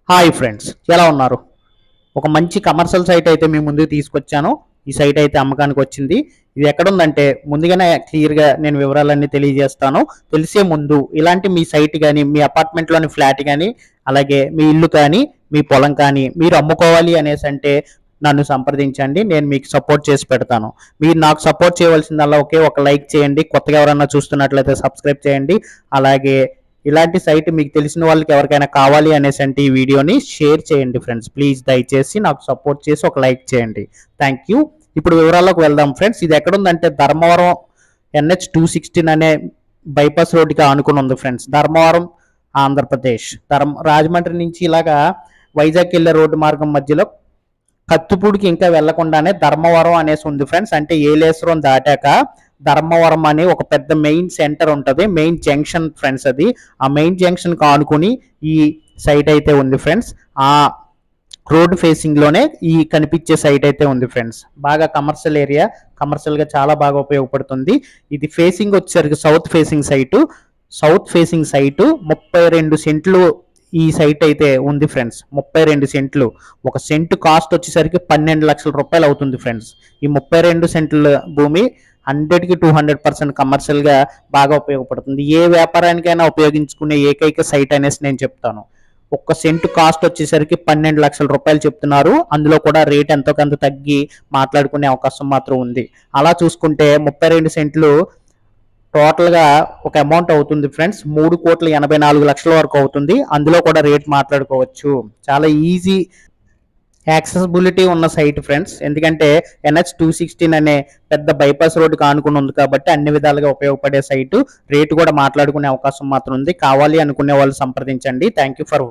Hi friends, ఎలా ఉన్నారు? ఒక మంచి కమర్షియల్ సైట్ అయితే మీ ముందుకు తీసుకొచ్చాను. ఈ సైట్ అయితే అమ్మకానికి వచ్చింది. ఇది ఎక్కడుందంటే ముందుగానే క్లియర్గా నేను వివరాలన్నీ తెలియజేస్తాను. తెలిసే ముందు ఇలాంటి మీ సైట్ కానీ, మీ అపార్ట్మెంట్లోని ఫ్లాట్ కానీ, అలాగే మీ ఇల్లు కానీ, మీ పొలం కానీ మీరు అమ్ముకోవాలి అనేసి అంటే నన్ను సంప్రదించండి. నేను మీకు సపోర్ట్ చేసి పెడతాను. మీరు నాకు సపోర్ట్ చేయవలసిందల్లా ఒకే ఒక లైక్ చేయండి. కొత్తగా ఎవరన్నా చూస్తున్నట్లయితే సబ్స్క్రైబ్ చేయండి. అలాగే ఇలాంటి సైట్ మీకు తెలిసిన వాళ్ళకి ఎవరికైనా కావాలి అనేసి అంటే ఈ వీడియోని షేర్ చేయండి ఫ్రెండ్స్. ప్లీజ్ దయచేసి నాకు సపోర్ట్ చేసి ఒక లైక్ చేయండి. Thank you. ఇప్పుడు వివరాల్లోకి వెళ్దాం ఫ్రెండ్స్. ఇది ఎక్కడుందంటే ధర్మవరం NH 216 అనే బైపాస్ రోడ్డుకి ఆనుకుని ఉంది ఫ్రెండ్స్. ధర్మవరం ఆంధ్రప్రదేశ్. రాజమండ్రి నుంచి ఇలాగా వైజాగ్ వెళ్ళే రోడ్డు మార్గం మధ్యలో కత్తిపూడికి ఇంకా వెళ్లకుండానే ధర్మవరం అనేసి ఉంది ఫ్రెండ్స్. అంటే ఏలేశ్వరం దాటాక ధర్మవరం అనే ఒక పెద్ద మెయిన్ సెంటర్ ఉంటుంది, మెయిన్ జంక్షన్ ఫ్రెండ్స్. అది ఆ మెయిన్ జంక్షన్ ఆనుకుని ఈ సైట్ అయితే ఉంది ఫ్రెండ్స్. ఆ రోడ్ ఫేసింగ్ లోనే ఈ కనిపించే సైట్ అయితే ఉంది ఫ్రెండ్స్. బాగా కమర్షియల్ ఏరియా, కమర్షియల్ గా చాలా బాగా ఉపయోగపడుతుంది. ఇది ఫేసింగ్ వచ్చేసరికి సౌత్ ఫేసింగ్ సైటు. 32 సెంట్లు ఈ సైట్ అయితే ఉంది ఫ్రెండ్స్. 32 సెంట్లు. ఒక సెంటు కాస్ట్ వచ్చేసరికి 12 లక్షల రూపాయలు అవుతుంది ఫ్రెండ్స్. ఈ 32 సెంట్ల భూమి 100కి 200% కమర్షియల్ గా బాగా ఉపయోగపడుతుంది. ఏ వ్యాపారానికైనా ఉపయోగించుకునే ఏకైక సైట్ అనేసి నేను చెప్తాను. ఒక్క సెంటు కాస్ట్ వచ్చేసరికి 12 లక్షల రూపాయలు చెప్తున్నారు. అందులో కూడా రేట్ ఎంతో కొంత తగ్గి మాట్లాడుకునే అవకాశం మాత్రం ఉంది. అలా చూసుకుంటే 32 సెంట్లు టోటల్ గా ఒక అమౌంట్ అవుతుంది ఫ్రెండ్స్. 3,84,00,000 వరకు అవుతుంది. అందులో కూడా రేట్ మాట్లాడుకోవచ్చు. చాలా ఈజీ యాక్సెసిబిలిటీ ఉన్న సైట్ ఫ్రెండ్స్. ఎందుకంటే NH 216 అనే పెద్ద బైపాస్ రోడ్డుకి ఆనుకుని ఉంది కాబట్టి అన్ని విధాలుగా ఉపయోగపడే సైటు. రేటు కూడా మాట్లాడుకునే అవకాశం మాత్రం ఉంది. కావాలి అనుకునే వాళ్ళు సంప్రదించండి. Thank you for